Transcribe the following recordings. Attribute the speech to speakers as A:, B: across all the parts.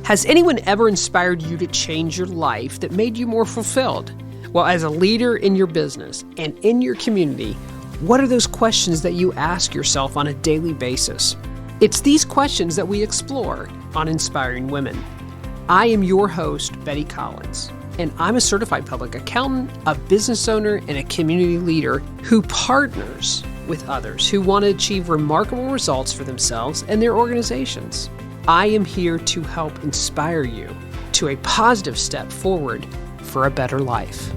A: Has anyone ever inspired you to change your life that made you more fulfilled? Well, as a leader in your business and in your community, what are those questions that you ask yourself on a daily basis? It's these questions that we explore on Inspiring Women. I am your host, Betty Collins, and I'm a certified public accountant, a business owner, and a community leader who partners with others who want to achieve remarkable results for themselves and their organizations. I am here to help inspire you to a positive step forward for a better life.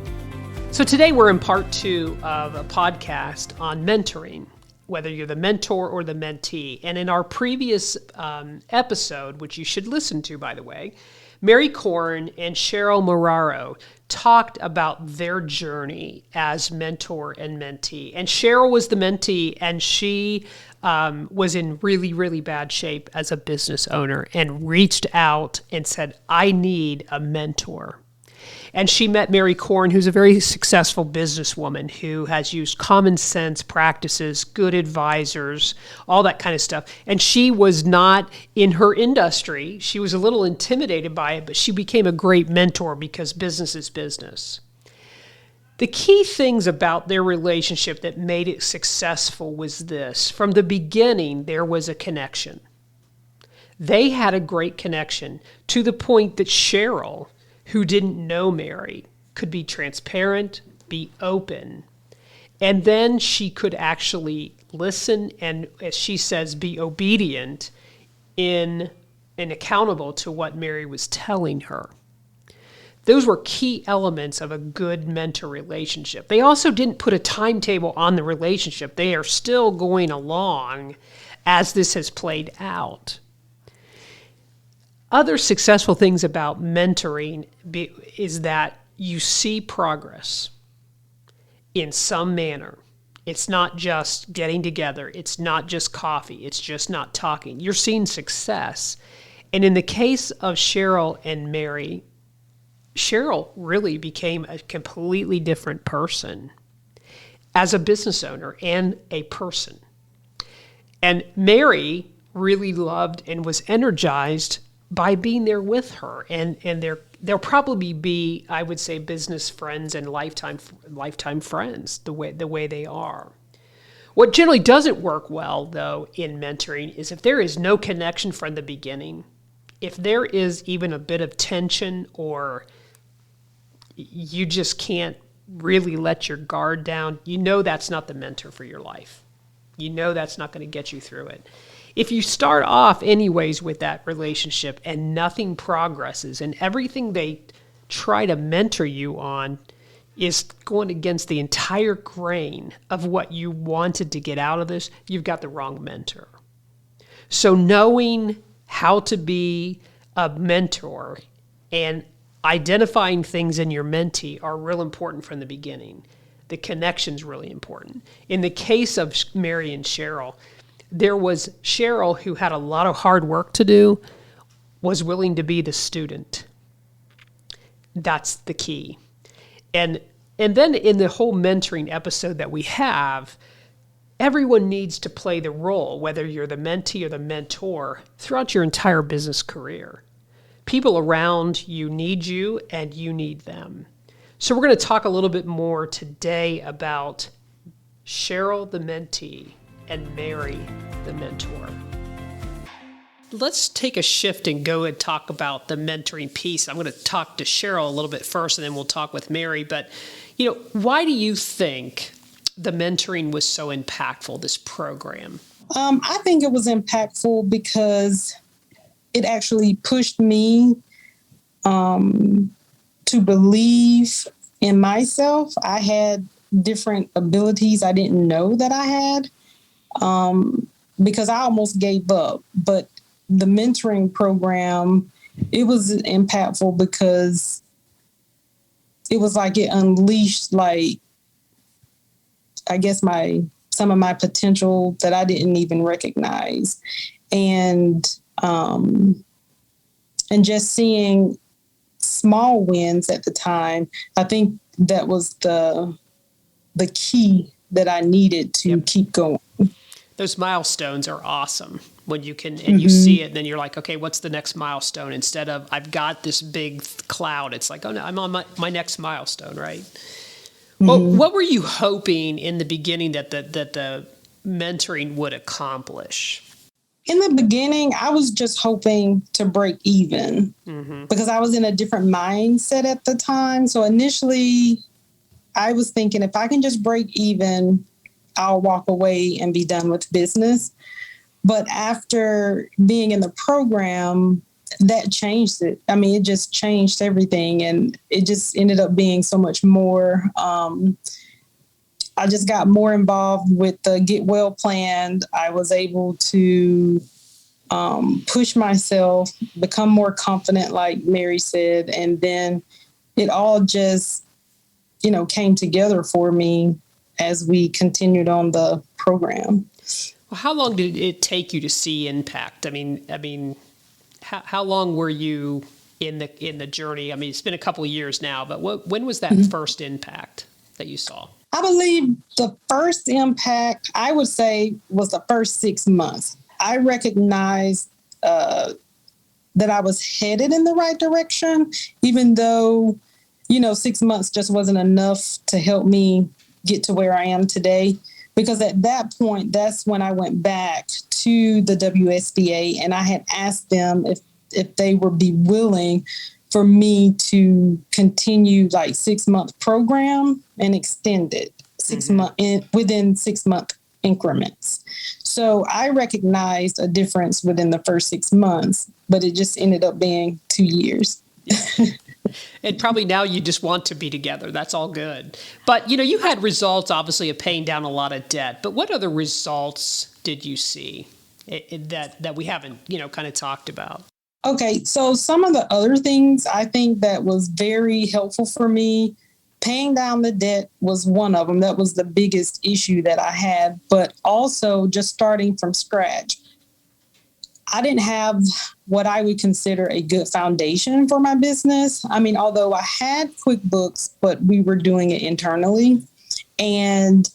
A: So today we're in part 2 of a podcast on mentoring, whether you're the mentor or the mentee. And in our previous episode, which you should listen to, by the way, Korn and Sheryl Marrero talked about their journey as mentor and mentee. And Sheryl was the mentee, and she was in really, really bad shape as a business owner and reached out and said, I need a mentor. And she met Korn, who's a very successful businesswoman who has used common sense practices, good advisors, all that kind of stuff. And she was not in her industry. She was a little intimidated by it, but she became a great mentor because business is business. The key things about their relationship that made it successful was this. From the beginning, there was a connection. They had a great connection to the point that Sheryl, who didn't know Mary, could be transparent, be open, and then she could actually listen and, as she says, be obedient in and accountable to what Mary was telling her. Those were key elements of a good mentor relationship. They also didn't put a timetable on the relationship. They are still going along as this has played out. Other successful things about mentoring is that you see progress in some manner. It's not just getting together. It's not just coffee. It's just not talking. You're seeing success. And in the case of Sheryl and Mary, Sheryl really became a completely different person as a business owner and a person. And Mary really loved and was energized by being there with her, and they'll probably be, I would say, business friends and lifetime friends the way they are. What generally doesn't work well, though, in mentoring is if there is no connection from the beginning, if there is even a bit of tension, or you just can't really let your guard down, you know that's not the mentor for your life. You know that's not going to get you through it. If you start off anyways with that relationship and nothing progresses and everything they try to mentor you on is going against the entire grain of what you wanted to get out of this, you've got the wrong mentor. So knowing how to be a mentor and identifying things in your mentee are real important from the beginning. The connection's really important. In the case of Mary and Sheryl, there was Sheryl, who had a lot of hard work to do, was willing to be the student. That's the key. And then in the whole mentoring episode that we have, everyone needs to play the role, whether you're the mentee or the mentor, throughout your entire business career. People around you need you, and you need them. So we're going to talk a little bit more today about Sheryl, the mentee, and Mary, the mentor. Let's take a shift and go and talk about the mentoring piece. I'm going to talk to Sheryl a little bit first, and then we'll talk with Mary. But, why do you think the mentoring was so impactful, this program?
B: I think it was impactful because it actually pushed me to believe in myself. I had different abilities I didn't know that I had. Because I almost gave up. But the mentoring program, it was impactful because it was like it unleashed, like, I guess some of my potential that I didn't even recognize. And just seeing small wins at the time, I think that was the key that I needed to keep going.
A: Those milestones are awesome. when you can, and you see it, and then you're like, okay, what's the next milestone? Instead of, I've got this big cloud, it's like, oh no, I'm on my next milestone, right? Well, what were you hoping in the beginning that the mentoring would accomplish?
B: In the beginning, I was just hoping to break even because I was in a different mindset at the time. So initially, I was thinking if I can just break even, I'll walk away and be done with business. But after being in the program, that changed it. I mean, it just changed everything. And it just ended up being so much more. I just got more involved with the Get Well plan. I was able to push myself, become more confident, like Mary said. And then it all just, came together for me as we continued on the program.
A: Well, how long did it take you to see impact? I mean, how long were you in the journey? I mean, it's been a couple of years now, but when was that first impact that you saw?
B: I believe the first impact, I would say, was the first 6 months. I recognized that I was headed in the right direction, even though, 6 months just wasn't enough to help me get to where I am today. Because at that point, that's when I went back to the WSDA and I had asked them if they would be willing for me to continue like 6-month program and extend it within 6-month increments. So I recognized a difference within the first 6 months, but it just ended up being 2 years.
A: And probably now you just want to be together. That's all good. But, you had results, obviously, of paying down a lot of debt. But what other results did you see that we haven't, kind of talked about?
B: Okay, so some of the other things I think that was very helpful for me, paying down the debt was one of them. That was the biggest issue that I had. But also just starting from scratch. I didn't have what I would consider a good foundation for my business. I mean, although I had QuickBooks, but we were doing it internally. And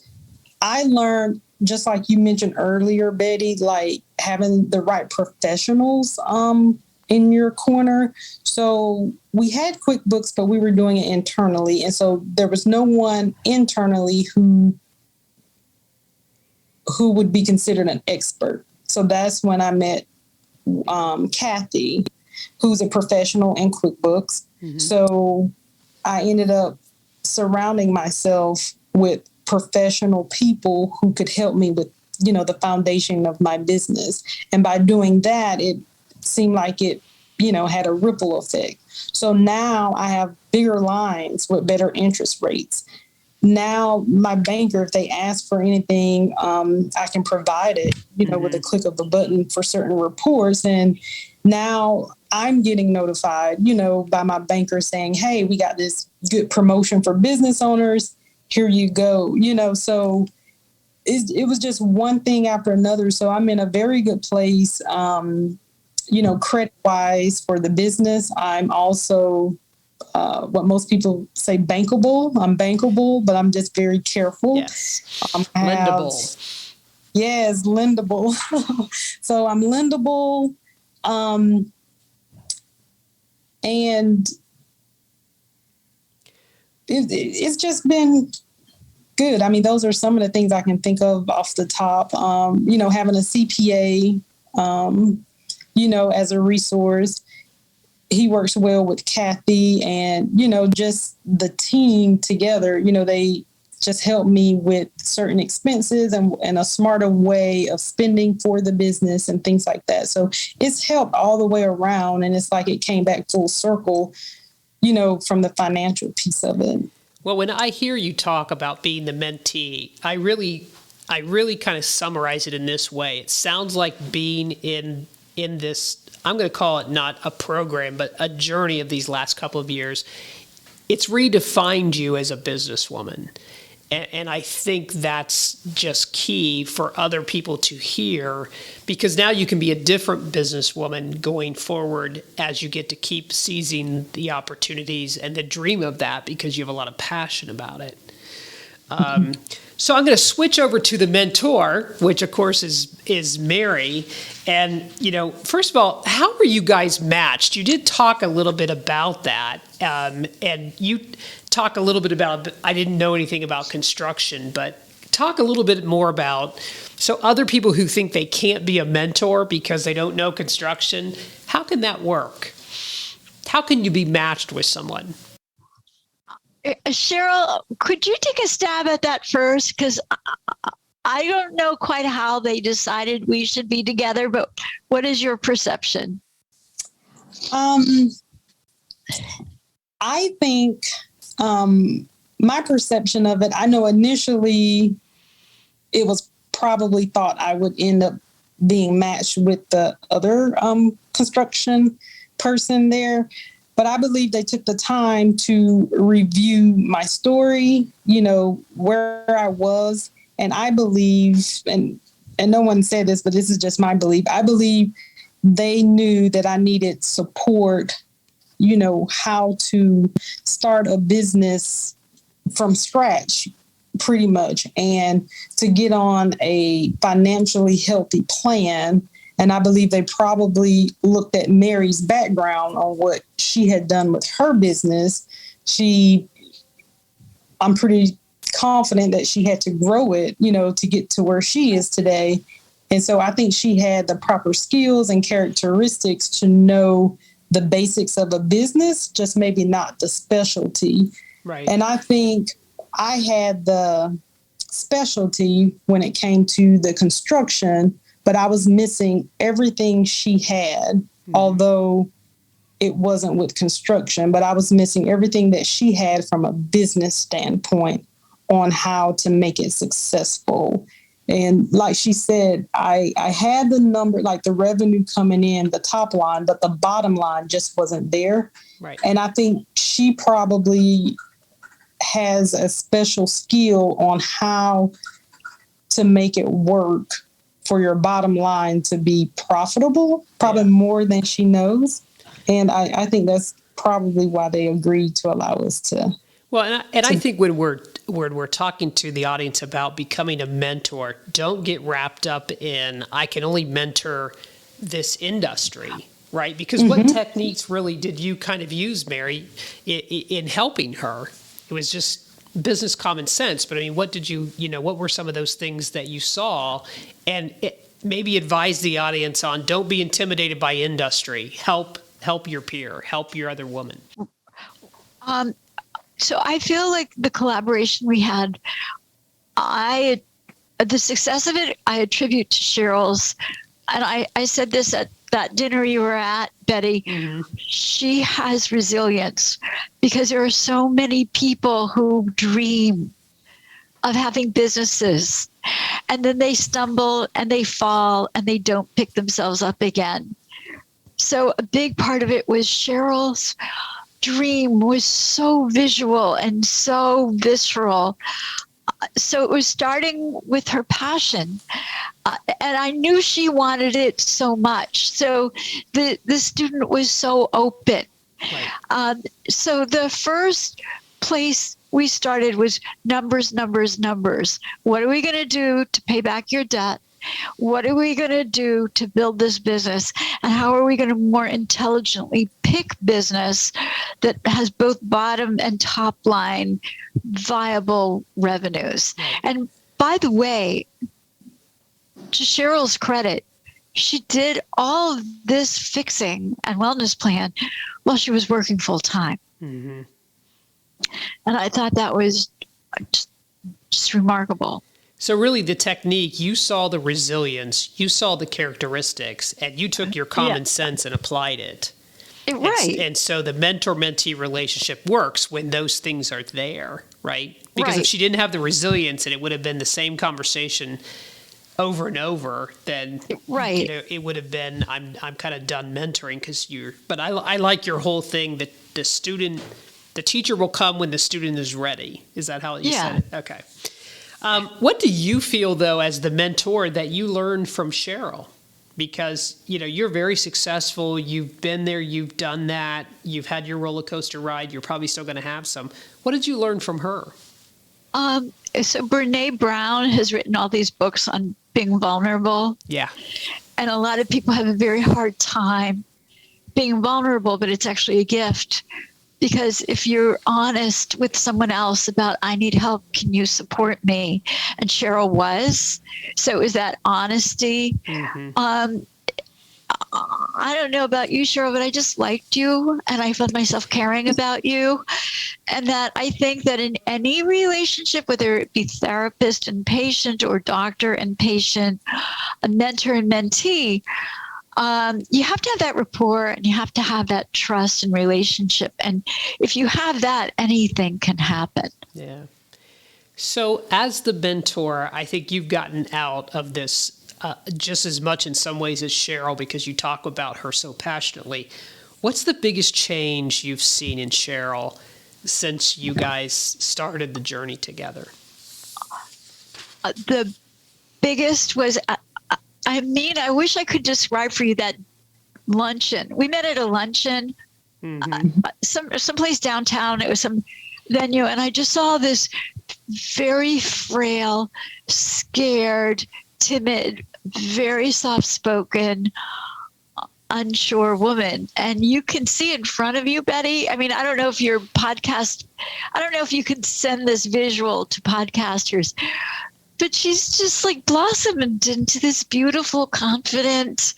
B: I learned, just like you mentioned earlier, Betty, like having the right professionals in your corner. So we had QuickBooks, but we were doing it internally. And so there was no one internally who would be considered an expert. So that's when I met Kathy, who's a professional in QuickBooks. So I ended up surrounding myself with professional people who could help me with, the foundation of my business. And by doing that, it seemed like it, had a ripple effect. So now I have bigger lines with better interest rates. Now my banker, if they ask for anything, I can provide it, with a click of a button for certain reports. And now I'm getting notified, by my banker saying, hey, we got this good promotion for business owners. Here you go. So it was just one thing after another. So I'm in a very good place, credit wise for the business. I'm also what most people say bankable. I'm bankable, but I'm just very careful.
A: Yes. Lendable.
B: Yes, lendable. So I'm lendable. And it's just been good. I mean, those are some of the things I can think of off the top. Having a CPA, as a resource. He works well with Kathy and, just the team together, they just help me with certain expenses and a smarter way of spending for the business and things like that. So it's helped all the way around. And it's like it came back full circle, from the financial piece of it.
A: Well, when I hear you talk about being the mentee, I really kind of summarize it in this way. It sounds like being in this, I'm going to call it not a program, but a journey of these last couple of years. It's redefined you as a businesswoman. And I think that's just key for other people to hear, because now you can be a different businesswoman going forward as you get to keep seizing the opportunities and the dream of that because you have a lot of passion about it. So I'm going to switch over to the mentor, which of course is Mary. And, first of all, how were you guys matched? You did talk a little bit about that. And you talk a little bit about, I didn't know anything about construction, but talk a little bit more about, so other people who think they can't be a mentor because they don't know construction, how can that work? How can you be matched with someone?
C: Sheryl, could you take a stab at that first? Because I don't know quite how they decided we should be together, but what is your perception?
B: I think my perception of it, I know initially it was probably thought I would end up being matched with the other construction person there. But I believe they took the time to review my story, where I was. And I believe, and no one said this, but this is just my belief. I believe they knew that I needed support, how to start a business from scratch, pretty much, and to get on a financially healthy plan. And I believe they probably looked at Mary's background on what she had done with her business. I'm pretty confident that she had to grow it, to get to where she is today. And so I think she had the proper skills and characteristics to know the basics of a business, just maybe not the specialty.
A: Right.
B: And I think I had the specialty when it came to the construction, but I was missing everything she had, although it wasn't with construction, but I was missing everything that she had from a business standpoint on how to make it successful. And like she said, I had the number, like the revenue coming in, the top line, but the bottom line just wasn't there.
A: Right.
B: And I think she probably has a special skill on how to make it work for your bottom line to be profitable, probably more than she knows. And I think that's probably why they agreed to allow us to.
A: Well, I think when we're talking to the audience about becoming a mentor, don't get wrapped up in, I can only mentor this industry, right? Because what techniques really did you kind of use, Mary, in helping her? It was just business common sense. But I mean, what did what were some of those things that you saw? And maybe advise the audience on, don't be intimidated by industry. Help your peer, help your other woman.
C: So I feel like the collaboration we had, the success of it, I attribute to Sheryl's. And I said this at that dinner you were at, Betty. She has resilience because there are so many people who dream of having businesses and then they stumble and they fall and they don't pick themselves up again. So a big part of it was Sheryl's dream was so visual and so visceral. So it was starting with her passion. And I knew she wanted it so much. So the student was so open. Right. So the first place we started was numbers. What are we going to do to pay back your debt? What are we going to do to build this business? And how are we going to more intelligently pick business that has both bottom and top line viable revenues? And by the way, to Sheryl's credit, she did all of this fixing and wellness plan while she was working full time. And I thought that was just remarkable.
A: So really the technique, you saw the resilience, you saw the characteristics, and you took your common sense and applied it.
C: Right.
A: And so the mentor-mentee relationship works when those things are there, right? Because if she didn't have the resilience and it would have been the same conversation over and over, then it would have been, I'm kind of done mentoring but I like your whole thing that the teacher will come when the student is ready. Is that how you said it? Okay. What do you feel, though, as the mentor that you learned from Sheryl? Because, you're very successful. You've been there. You've done that. You've had your roller coaster ride. You're probably still going to have some. What did you learn from her?
C: So Brene Brown has written all these books on being vulnerable.
A: Yeah.
C: And a lot of people have a very hard time being vulnerable, but it's actually a gift. Because if you're honest with someone else about, I need help, can you support me? And Sheryl was. So it was that honesty. Mm-hmm. I don't know about you, Sheryl, but I just liked you and I felt myself caring about you. And that I think that in any relationship, whether it be therapist and patient or doctor and patient, a mentor and mentee, you have to have that rapport and you have to have that trust and relationship. And if you have that, anything can happen.
A: Yeah. So as the mentor, I think you've gotten out of this just as much in some ways as Sheryl, because you talk about her so passionately. What's the biggest change you've seen in Sheryl since you guys started the journey together?
C: The biggest was, I wish I could describe for you that luncheon. We met at a luncheon, someplace downtown. It was some venue, and I just saw this very frail, scared, timid, very soft-spoken, unsure woman. And you can see in front of you, Betty. I mean, I don't know if you can send this visual to podcasters, but she's just like blossomed into this beautiful, confident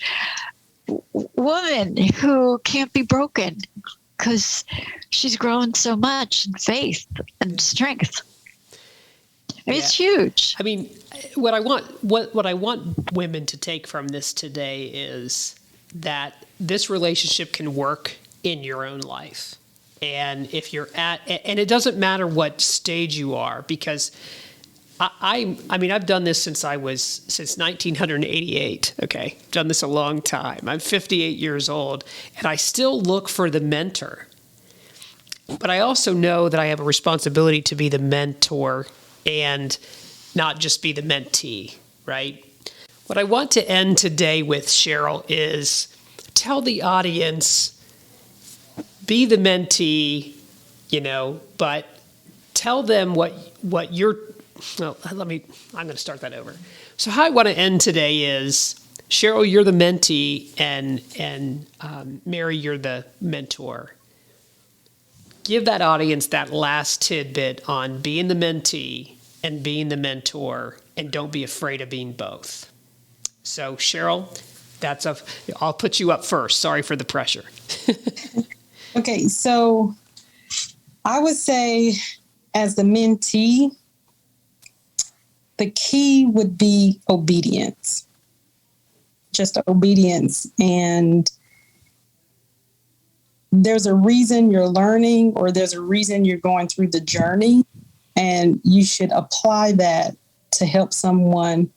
C: woman who can't be broken because she's grown so much in faith and strength. I mean, it's huge.
A: I mean, what I want women to take from this today is that this relationship can work in your own life. And if you're and it doesn't matter what stage you are, because I mean, I've done this since 1988. Okay. Done this a long time. I'm 58 years old and I still look for the mentor, but I also know that I have a responsibility to be the mentor and not just be the mentee, right? What I want to end today with, Sheryl, is tell the audience, be the mentee, but tell them what you're, well, I'm going to start that over. So how I want to end today is, Sheryl, you're the mentee, and Mary, you're the mentor. Give that audience that last tidbit on being the mentee and being the mentor, and don't be afraid of being both. So, Sheryl, I'll put you up first. Sorry for the pressure.
B: Okay, so I would say as the mentee, the key would be obedience. Just obedience. And there's a reason you're learning, or there's a reason you're going through the journey, and you should apply that to help someone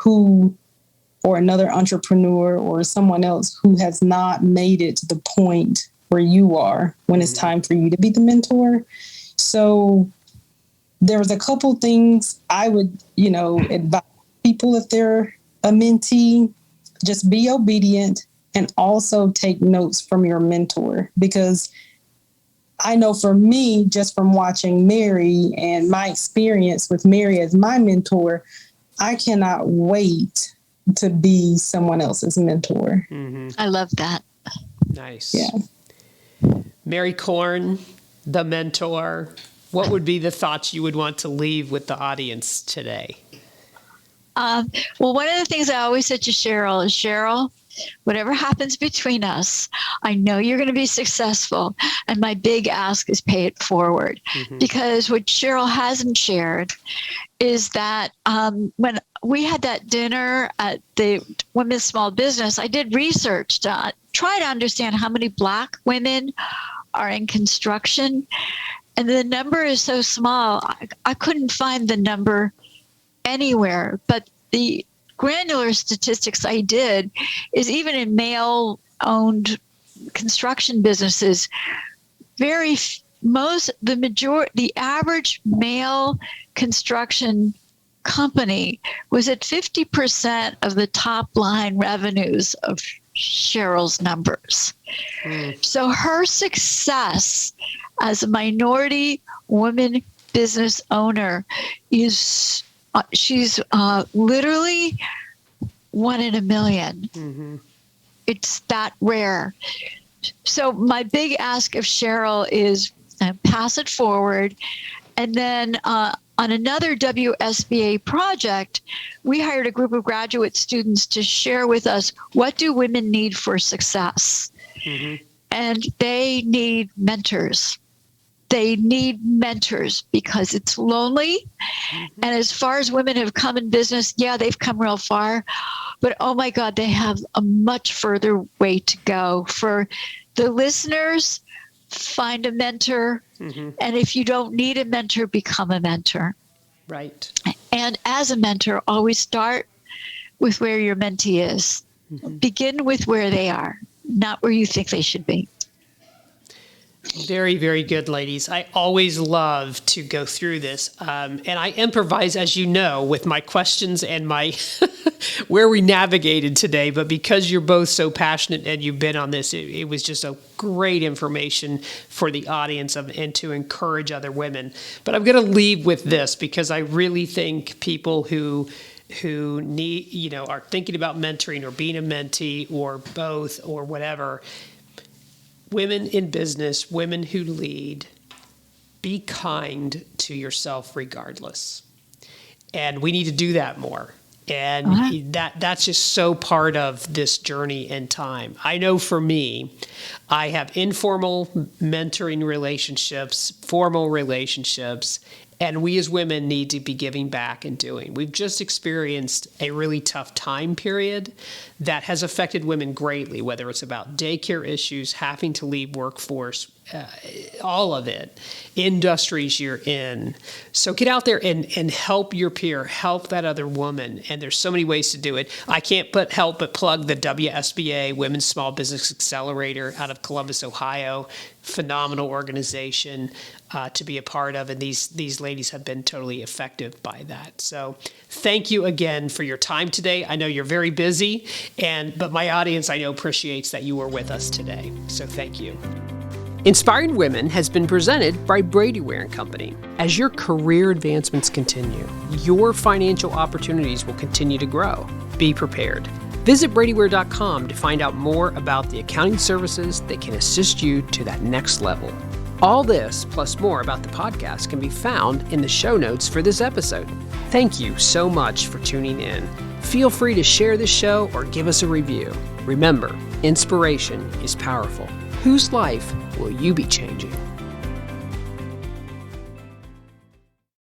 B: or another entrepreneur or someone else who has not made it to the point where you are when it's time for you to be the mentor. So there's a couple things I would, advise people if they're a mentee. Just be obedient and also take notes from your mentor, because I know for me, just from watching Mary and my experience with Mary as my mentor, I cannot wait to be someone else's mentor.
A: Mm-hmm.
C: I love that.
A: Nice.
B: Yeah.
A: Mary Korn, the mentor, what would be the thoughts you would want to leave with the audience today?
C: Well, one of the things I always said to Sheryl is, Sheryl, whatever happens between us, I know you're going to be successful. And my big ask is pay it forward. Mm-hmm. Because what Sheryl hasn't shared is that when we had that dinner at the Women's Small Business, I did research to try to understand how many Black women are in construction. And the number is so small, I couldn't find the number anywhere. But the granular statistics I did is even in male-owned construction businesses, the average male construction company was at 50% of the top line revenues of Sheryl's numbers. So her success as a minority woman business owner is she's literally one in a million. Mm-hmm. It's that rare. So my big ask of Sheryl is pass it forward. And then on another WSBA project, we hired a group of graduate students to share with us, what do women need for success? Mm-hmm. And they need mentors. They need mentors because it's lonely. Mm-hmm. And as far as women have come in business, yeah, they've come real far. But oh my God, they have a much further way to go. For the listeners, find a mentor. Mm-hmm. And if you don't need a mentor, become a mentor.
A: Right.
C: And as a mentor, always start with where your mentee is. Mm-hmm. Begin with where they are, not where you think they should be.
A: Very, very good, ladies. I always love to go through this. And I improvise, as you know, with my questions and my where we navigated today. But because you're both so passionate and you've been on this, it was just a great information for the audience and to encourage other women. But I'm going to leave with this because I really think people who need, are thinking about mentoring or being a mentee or both or whatever, women in business, women who lead, be kind to yourself regardless. And we need to do that more. And that's just so part of this journey and time. I know for me, I have informal mentoring relationships, formal relationships, and we as women need to be giving back and doing. We've just experienced a really tough time period that has affected women greatly, whether it's about daycare issues, having to leave workforce, all of it, industries you're in. So get out there and help your peer, help that other woman. And there's so many ways to do it. I can't help but plug the WSBA Women's Small Business Accelerator out of Columbus, Ohio. Phenomenal organization to be a part of. And these ladies have been totally effective by that. So thank you again for your time today. I know you're very busy, but my audience, I know, appreciates that you were with us today. So thank you. Inspiring Women has been presented by Brady Ware Company. As your career advancements continue, your financial opportunities will continue to grow. Be prepared. Visit bradyware.com to find out more about the accounting services that can assist you to that next level. All this, plus more about the podcast, can be found in the show notes for this episode. Thank you so much for tuning in. Feel free to share this show or give us a review. Remember, inspiration is powerful. Whose life will you be changing?